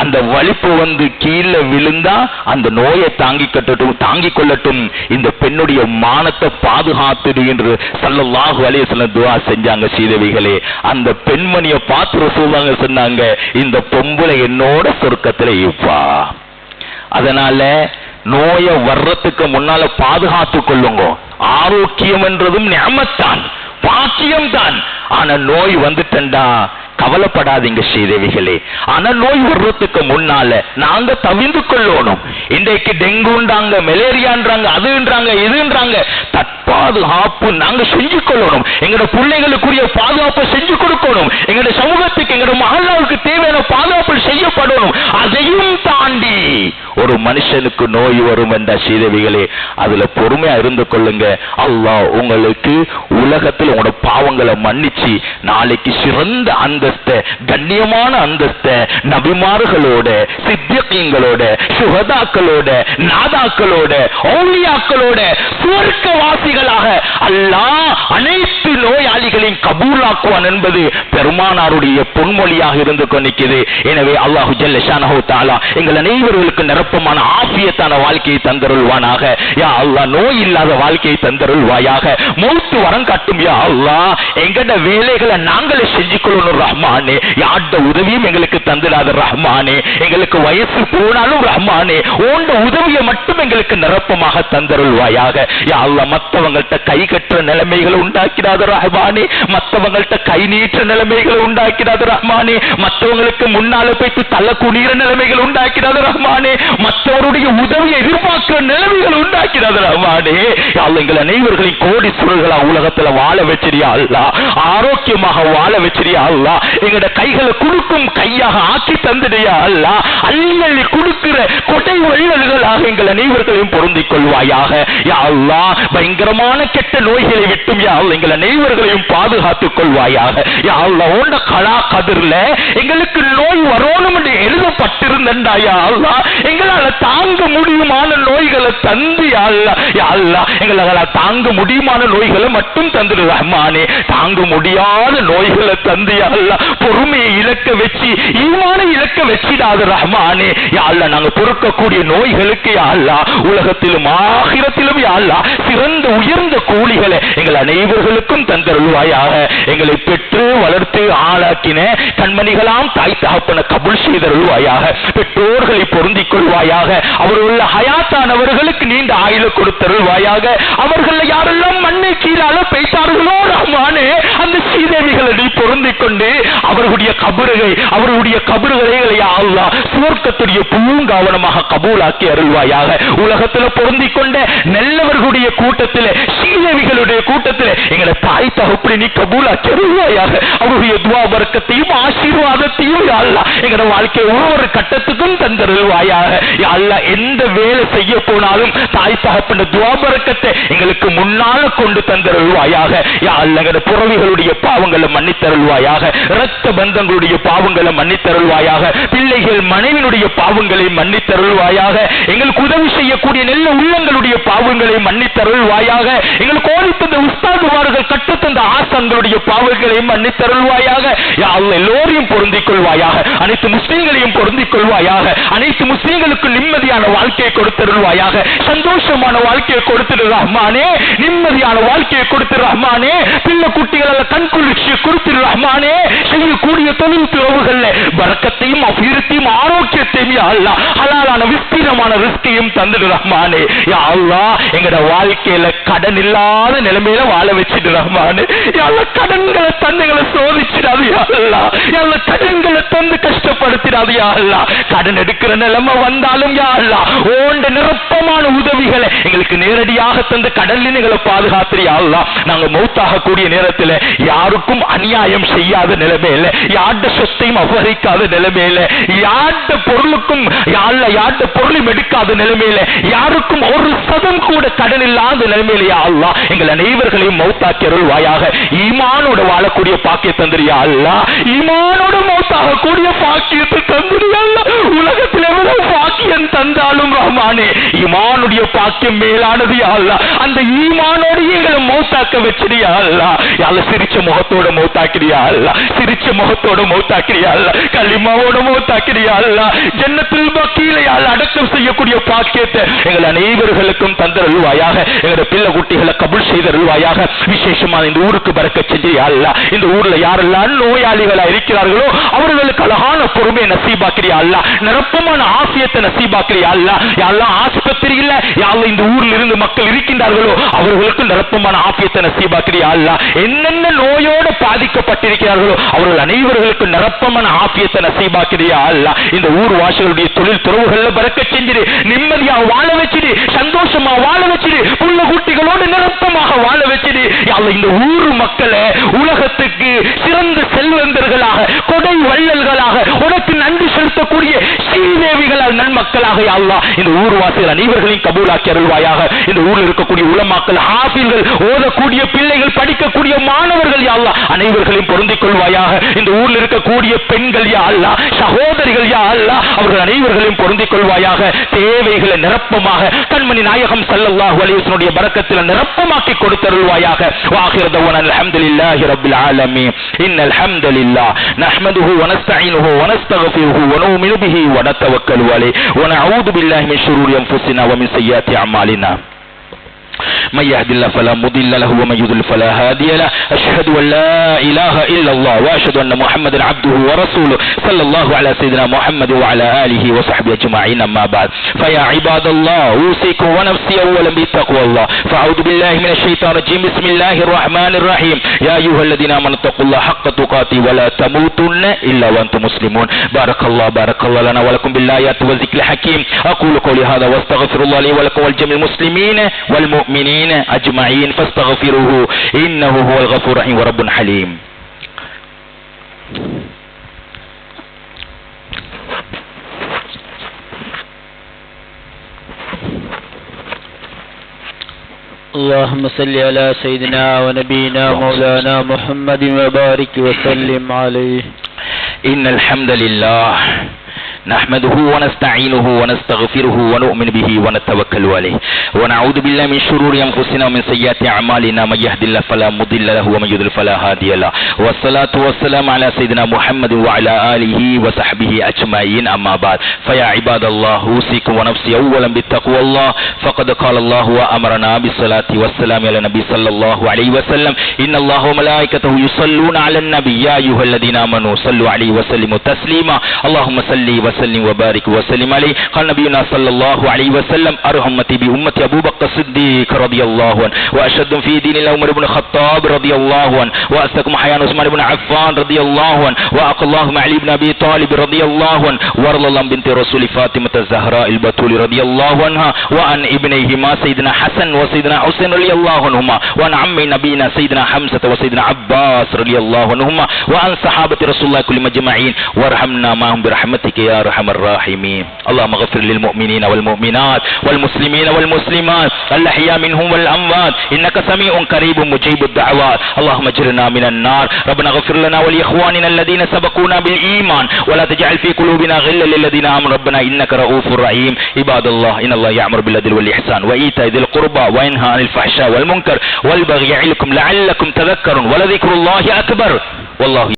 அந்த வலிப்பு வந்து கீழே விழுந்தா அந்த நோயை தாங்கிக் கொள்ளட்டும், இந்த பெண்ணுடைய மானத்தை பாதுகாத்துடு என்று ஸல்லல்லாஹு அலைஹி வஸல்லம் துஆ செஞ்சாங்க. சீதவிகளே, அந்த பெண்மணியை பார்த்து ரசூலுல்லாஹ் சொன்னாங்க, இந்த பொம்பளை என்னோட சொர்க்கத்துல இருப்பா. அதனால நோயை வர்றதுக்கு முன்னால பாதுகாத்து கொள்ளுங்க. ஆரோக்கியம் என்றதும் நிஅமத்தான், பாக்கியம் தான். ஆனா நோய் வந்துட்டா கவலைப்படாதீங்க ஸ்ரீதேவிகளே. ஆனா நோய் வர்றதுக்கு முன்னால நாங்க தவிர்த்து கொள்ளணும். இன்றைக்கு டெங்குன்றாங்க, மலேரியான்றாங்க, அதுன்றாங்க, இதுன்றாங்க. தற்பாதுகாப்பு நாங்க செஞ்சு கொள்ளணும். எங்களோட பிள்ளைகளுக்குரிய பாதுகாப்பை செஞ்சு கொடுக்கணும். எங்களோட சமூகத்துக்கு, எங்களோட மஹல்லாவுக்கு தேவையான பாதுகாப்பு செய்யப்படணும். அதையும் தாண்டி ஒரு மனுஷனுக்கு நோய் வரும் என்ற ஸ்ரீதேவிகளே, அதுல பொறுமையா இருந்து கொள்ளுங்க. அல்லாஹ் உங்களுக்கு உலகத்தில் உங்களோட பாவங்களை மன்னிச்சு நாளைக்கு சிறந்த அந்தஸ்த, கண்ணியமான அந்தஸ்த நபிமார்களோட, சித்தியங்களோட, சுஹதாக்களோட, நாதாக்களோட, ஔலியாக்களோட சுவர்க்கவாசிகளாக அல்லாஹ் அனைத்து நோயாளிகளையும் கபூலாக்குவான் என்பது பெருமானாருடைய பொன்மொழியாக இருந்து கொண்டிருக்கிறது. எனவே அல்லாஹு ஜல்ல ஷானஹு தஆலா எங்கள் அனைவர்களுக்கு நிரப்பமான ஆஃபியத்தான வாழ்க்கையை தந்தருள்வானாக. யா அல்லாஹ், நோய் இல்லாத வாழ்க்கையை தந்தருள்வாயாக. மௌத்து வரம் காட்டும் யா அல்லாஹ். எங்கட வேலைகளை நாங்களே செஞ்சு கொள்ளணும் ரஹ்மானே. யார்ட உதவியும் எங்களுக்கு தந்துடாத ரஹ்மானே. எங்களுக்கு வயசு போனாலும் ரஹ்மானே, உண்ட உதவியை மட்டும் எங்களுக்கு நிரப்பமாக தந்தருள்வாயாக. யா அல்லாஹ், மற்றவங்கள்ட்ட கை கட்டுற நிலைமைகளை உண்டாக்கிடாத ரஹ்மானே. மற்றவங்கள்ட்ட கை நீற்ற நிலைமைகளை உண்டாக்கிடாத ரஹ்மானே. மற்றவங்களுக்கு முன்னால போய்த்து தள்ள குனிகிற நிலைமைகள் உண்டாக்கிடாத ரஹ்மானே. மற்றவருடைய உதவியை எதிர்பார்க்கிற நிலைமைகள் உண்டாக்கிடாத ரஹ்மானே. யா அல்லாஹ், எங்கள் அனைவர்களையும் கோடீஸ்வரர்களா உலகத்துல வாழ வச்சிரியா அல்லாஹ். ஆரோக்கியமாக வாழ வச்சிரியா அல்லாஹ். எங்கட கைகளை குடுக்கும் கையாக ஆக்கி தந்துடையா அல்லாஹ். அள்ளி அள்ளி கொடுக்கிற கொடை வள்ளல்களாக எங்கள் அனைவர்களையும் பொருந்திக் கொள்வாயாக. யா அல்லாஹ், பயங்கரமான கெட்ட நோய்களை விட்டும் யா அல்லாஹ் எங்கள் அனைவர்களையும் பாதுகாத்துக் கொள்வாயாக. யா அல்லாஹ், உண்ட கலா கதிர்ல எங்களுக்கு நோய் வரணும் என்று எழுதப்பட்டிருந்தா யா அல்லாஹ், எங்களால தாங்க முடியுமான நோய்களை தந்து யா அல்லாஹ். யா அல்லாஹ், எங்களால தாங்க முடியுமான நோய்களை மட்டும் தந்துடு ரஹ்மானே. தாங்க முடியாத நோய்களை தந்து யா அல்லாஹ் பொறுமையை இலக்க வச்சு, ஈமான இலக்க வச்சிடாத ரஹ்மானே. யா அல்லாஹ், நாங்க பொறுக்கக்கூடிய நோய்களுக்கு யா அல்லாஹ் உலகத்திலும் ஆகிரத்திலும் யா அல்லாஹ் சிறந்த உயர்ந்த கூலிகளை எங்கள் அனைவர்களுக்கும் தந்தருள்வாயாக. எங்களை பெற்று வளர்த்து ஆளாக்கின கண்மணிகளாம் தாய் தகப்பன கபூல் செய்தருள்வாயாக. பெற்றோர்களை பொருந்திக் கொள்வாயாக. அவர்கள் ஹயாத்தானவர்களுக்கு நீண்ட ஆயுள கொடுத்தருள்வாயாக. அவர்கள் யாரெல்லாம் மண்ணை கீழால பேசார்களோ ரஹ்மானே, அந்த சீதேவிகளை நீ பொருந்திக் கொண்டு அவர்களுடைய கபறுகளை அல்லாஹ் சுவர்க்கத்துடைய பூங்காவனமாக கபூலாக்கி அருள்வாயாக. உலகத்தில் பொருந்திக் கொண்ட நல்லவர்களுடைய கூட்டத்தில், சீதேவிகளுடைய கூட்டத்தில் எங்களை தாய் தகப்பனை நீ கபூலாக்கி அருள்வாயாக. அவருடைய துஆ பரக்கத்தையும் ஆசீர்வாதத்தையும் அல்லாஹ் எங்களோட வாழ்க்கை ஒவ்வொரு கட்டத்துக்கும் தந்தருள்வாயாக. அல்லாஹ், எந்த வேலை செய்ய போனாலும் தாய் தகப்பன துஆ பரக்கத்தை எங்களுக்கு முன்னால கொண்டு தந்தருள்வாயாக. அல்லாஹ், எங்களோட புறவிகளுடைய பாவங்களை மன்னித்தருள்வாயாக. இரத்த பந்தங்களுடைய பாவங்களை மன்னித்தருள்வாயாக. பிள்ளைகள் மனைவினுடைய பாவங்களை மன்னித்தருள்வாயாக. எங்களுக்கு உதவி செய்யக்கூடிய நல்ல உள்ளங்களுடைய பாவங்களை மன்னித்தருள்வாயாக. எங்களுக்கு ஓடித்தந்த உஸ்தாதுமார்கள் கற்றுத்தந்த ஆசை தங்களுடைய பாவங்களையும் மன்னித்தருள்வாயாக. யா அல்லாஹ் எல்லோரையும் பொருந்திக் கொள்வாயாக. அனைத்து முஸ்லிம்களையும் பொருந்திக் கொள்வாயாக. அனைத்து முஸ்லிம்களுக்கு நிம்மதியான வாழ்க்கையை கொடுத்தருள்வாயாக. சந்தோஷமான வாழ்க்கையை கொடுத்திரு ரஹ்மானே. நிம்மதியான வாழ்க்கையை கொடுத்திரு ரஹ்மானே. பிள்ளை குட்டிகள் கண்குளிர்ச்சியை கொடுத்திரு ரஹ்மானே. செய்யக்கூடிய தொழில் துறவுகள்ல பரக்கத்தையும் அபிவிருத்தியும் ஆரோக்கியத்தையும் யா அல்லாஹ் ஹலாலான விஸ்தீரமான ரிஸ்கையும் தந்திரு ரஹ்மானே. யா அல்லாஹ் எங்கட வாழ்க்கையில கடன் இல்லாத நிலைமையில வாழ வச்சிடு ரஹ்மானே. யா அல்லாஹ் கடன்களை தந்துங்களை சோதிச்சிடாது யா அல்லாஹ். யா அல்லாஹ் கடன்களை தந்து கஷ்டப்படுத்திடாது யா அல்லாஹ். கடன் எடுக்கிற நிலைமை வந்தாலும் யா அல்லாஹ் ஓண்ட நிரப்பமான உதவிகளை எங்களுக்கு நேரடியாக தந்து கடலில் எங்களை பாதுகாத்து யா அல்லாஹ். நாங்க மௌத்தாக கூடிய நேரத்தில் யாருக்கும் அநியாயம் செய்யாத நிலைமையில, யார்ட சொத்தையும் அபகரிக்காத நிலைமையில, யார்ட பொருளுக்கும் யார்ட பொருளையும் எடுக்காத நிலைமையில, யாருக்கும் ஒரு சதம் கூட கடன் இல்லாத நிலைமையில யா அல்லாஹ் எங்கள் அனைவர்களையும் மௌத்தாக்கி அருள்வாயாக. ஈமானோட வாழக்கூடிய பாக்கிய தந்திரியா அல்லாஹ். ஈமானோட மௌத்தாக கூடிய பாக்கியத்தை தந்திரியா அல்லாஹ். உலகத்தில் எவ்வளவு பாக்கியம் தந்தாலும் ரஹ்மானே ஈமானுடைய பாக்கியம் மேலானது யா அல்லாஹ். அந்த ஈமானோடு எங்களை மௌத்தாக்க வச்சிடியா அல்லாஹ். யா அல்லாஹ் சிரிச்ச முகத்தோட மௌத்தாக்கிறியா அல்லாஹ். சிரிச்ச முகத்தோட மௌத்தாக்கிறியா அல்லாஹ். கலிமாவோட மௌத்தாக்கிறியா அல்லாஹ். ஜன்னத்துல் பக்கீல யா அல்லாஹ் அடக்கம் செய்யக்கூடிய பாக்கியத்தை எங்கள் அனைவர்களுக்கும் தந்தருள்வாயாக. எங்களுடைய பிள்ளை குட்டிகளை கபூல் செய்தருள்வாயாக. விசேஷமா இந்த ஊருக்கு பரக்கத் செஞ்சியா அல்லாஹ். இந்த ஊர்ல யாரெல்லாம் நோயாளிகளா இருக்கிறார்களோ அவர்களுக்கு அழகான பொறுமையை நசீபாக்கிறியா அல்லாஹ். நிரப்பமான ஆசியத்தை நசீபாக்கிறியா அல்லாஹ். யா அல்லாஹ் ஆஸ்பத்திரியில யா அல்லாஹ் இந்த ஊர்ல இருந்து மக்கள் இருக்கின்றார்களோ அவர்களுக்கு நிரப்பமான ஆசியத்தை நசீபாக்கிறியா அல்லாஹ். என்னென்ன நோயோடு பாதிக்கப்பட்டிருக்கிறார்களோ அவர்கள் அனைவர்களுக்கு நிரப்பமான ஆசியத்தை நசீபாக்கிறியா அல்லாஹ். இந்த ஊர் வாசிகளுடைய தொழில் துறவுகள்ல பரக்கத் செஞ்சிடு. நிம்மதியா வாழ வச்சிடு. சந்தோஷமா வாழ வச்சிடு. புள்ள குட்டிகளோடு நிரப்பமாக வாழ வச்சிடு. யா அல்லாஹ் இந்த ஊர் மக்களை உலகத்துக்கு சிறந்த செல்வந்தர்களாக, கொடை வள்ளல்களாக, உனக்கு நன்றி செலுத்தக்கூடிய ஸ்ரீதேவிகளால் நன்மக்களாக யா அல்லாஹ் இந்த ஊர்வாசிகள் அனைவர்களையும் கபூலாக்கி அருள்வாயாக. இந்த ஊரில் இருக்கக்கூடிய உலமாக்கள், ஹாஃபில்கள், ஓதக்கூடிய பிள்ளைகள், படிக்கக்கூடிய மாணவர்கள் யா அல்லாஹ் அனைவர்களையும் பொருந்திக் கொள்வாயாக. இந்த ஊரில் இருக்கக்கூடிய பெண்கள் யா அல்லாஹ், சகோதரிகள் யா அல்லாஹ் அவர்கள் அனைவர்களையும் பொருந்திக் கொள்வாயாக. தேவைகளை நிரப்பமாக கண்மணி நாயகம் ஸல்லல்லாஹு அலைஹி வஸல்லம் பரக்கத்தில் நிரப்பமாக்கி கொடுத்தருள்வாயாக. வாஹிர் தவானா அல்ஹம்துலில்லாஹி ரப்பில் ஆலமீன். இன்னல் ஹம்தலில்லாஹ் நஹ்மதுஹு வ நஸ்தஈனுஹு வ நஸ்தக்ஃபிருஹு வ நுமினு பிஹி வ நதவக்கலு அலைஹி வ நஊது பில்லாஹி மின் ஷுரூரி அன்ஃபுஸினா வ மின் ஸய்யிஆத்தி அமாலினா. من يهد الله فلا مضل له ومن يضلل فلا هادي له. أشهد أن لا إله إلا الله وأشهد أن محمدا عبده ورسوله صلى الله على سيدنا محمد وعلى آله وصحبه أجمعين. أما بعد فيا عباد الله أوصيكم ونفسي أولا بتقوى الله. فأعوذ بالله من الشيطان الرجيم. بسم الله الرحمن الرحيم. يا أيها الذين آمنوا اتقوا الله حق تقاته ولا تموتن إلا وأنتم مسلمون. بارك الله لنا ولكم بالآيات والذكر الحكيم. أقول قولي هذا واستغفر الله لي ولكم ولجميع المسلمين والمؤمنين أجمعين فاستغفروه إنه هو الغفور الرحيم ورب حليم. اللهم صل على سيدنا ونبينا مولانا محمد وبارك وسلم عليه. إن الحمد لله نحمده ونستعينه ونستغفره ونؤمن به ونتوكل عليه ونعوذ بالله من شرور أنفسنا ومن سيئات أعمالنا. من يهد الله فلا مضل له ومن يضلل فلا هادي له. والصلاة والسلام على سيدنا محمد وعلى آله وصحبه أجمعين. أما بعد فيا عباد الله أوصيكم ونفسي أولا بالتقوى الله. فقد قال الله وأمرنا بالصلاة والسلام على النبي صلى الله عليه وسلم. إن الله وملائكته يصلون على النبي يا أيها الذين آمنوا صلوا عليه وسلموا تسليما. اللهم صل وسلم وبارك وسلم عليه. قال نبينا صلى الله عليه وسلم أرحمتي بأمتي أبو بكر الصديق رضي الله عنه وأشد في دين الله عمر بن الخطاب رضي الله عنه وأصدقكم حيان عثمان بن عفان رضي الله عنه وأقى الله مع علي بن أبي طالب رضي الله عنه ورضي الله بنت رسول فاطمة الزهراء البتول رضي الله عنها وعن ابنيهما سيدنا حسن وسيدنا حسين رضي الله عنهما وعن عم نبينا سيدنا حمزة وسيدنا عباس رضي الله عنهما وعن صحابة رسول الله كلهم أجمعين وارحمنا معهم برحمتك يا أرحم الراحمين. اللهم اغفر للمؤمنين والمؤمنات والمسلمين والمسلمات الأحياء منهم والأموات إنك سميع قريب مجيب الدعوات. اللهم اجرنا من النار. ربنا اغفر لنا ولإخواننا الذين سبقونا بالإيمان ولا تجعل في قلوبنا غلا للذين آمنوا ربنا إنك رؤوف رحيم. عباد الله إن الله يأمر بالعدل والإحسان وإيتاء ذي القربى وينهى عن الفحشاء والمنكر والبغي يعظكم لعلكم تذكرون ولذكر الله أكبر والله